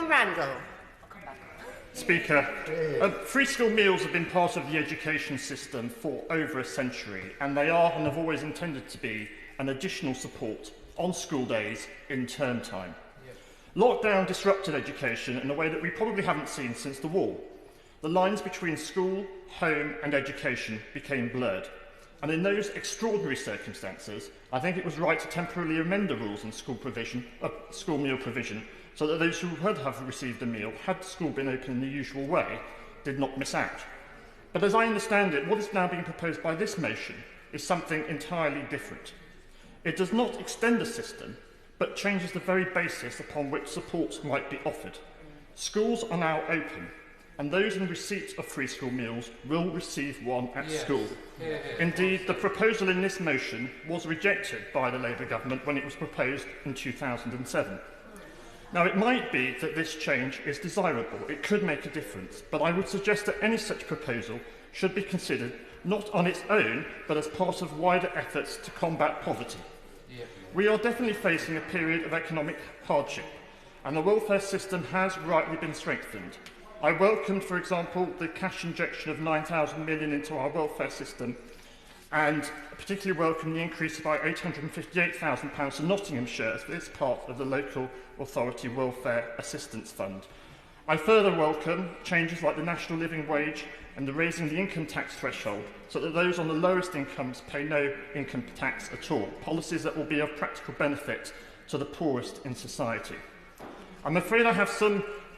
Tom Randall. Speaker, free school meals have been part of the education system for over a century, and they are and have always intended to be an additional support on school days in term time. Lockdown disrupted education in a way that we probably haven't seen since the war. The lines between school, home and education became blurred. And in those extraordinary circumstances, I think it was right to temporarily amend the rules on school meal provision, so that those who would have received a meal, had school been open in the usual way, did not miss out. But as I understand it, what is now being proposed by this motion is something entirely different. It does not extend the system, but changes the very basis upon which support might be offered. Schools are now open, and those in receipt of free school meals will receive one at school. Indeed, the proposal in this motion was rejected by the Labour government when it was proposed in 2007. Now, it might be that this change is desirable. It could make a difference, but I would suggest that any such proposal should be considered not on its own, but as part of wider efforts to combat poverty. We are definitely facing a period of economic hardship, and the welfare system has rightly been strengthened. I welcomed, for example, the cash injection of £9,000 million into our welfare system, and particularly welcome the increase of by £858,000 to Nottinghamshire as this part of the local authority welfare assistance fund. I further welcome changes like the national living wage and the raising the income tax threshold so that those on the lowest incomes pay no income tax at all, policies that will be of practical benefit to the poorest in society. I'm afraid I have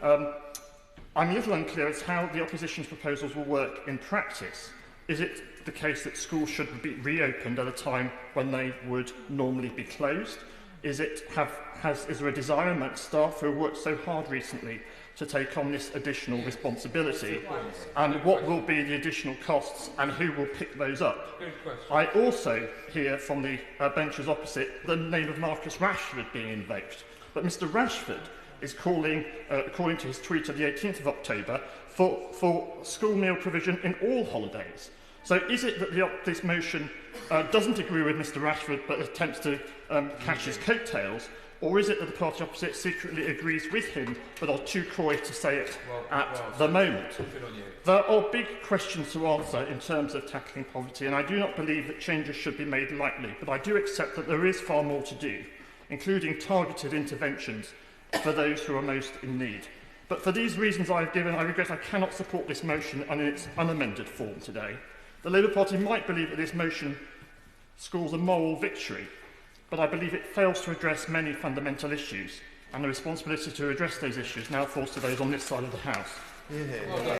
I'm a little unclear as to how the opposition's proposals will work in practice. Is it the case that schools should be reopened at a time when they would normally be closed? Is there a desire amongst staff who have worked so hard recently to take on this additional responsibility? And what will be the additional costs and who will pick those up? I also hear from the benches opposite the name of Marcus Rashford being invoked. But Mr Rashford is calling, according to his tweet of the 18th of October, for school meal provision in all holidays. So is it that this motion doesn't agree with Mr Rashford but attempts to catch his coattails, or is it that the party opposite secretly agrees with him but are too coy to say it at the moment? There are big questions to answer in terms of tackling poverty, and I do not believe that changes should be made lightly, but I do accept that there is far more to do, including targeted interventions for those who are most in need. But for these reasons I have given, I regret I cannot support this motion in its unamended form today. The Labour Party might believe that this motion scores a moral victory, but I believe it fails to address many fundamental issues, and the responsibility to address those issues now falls to those on this side of the House.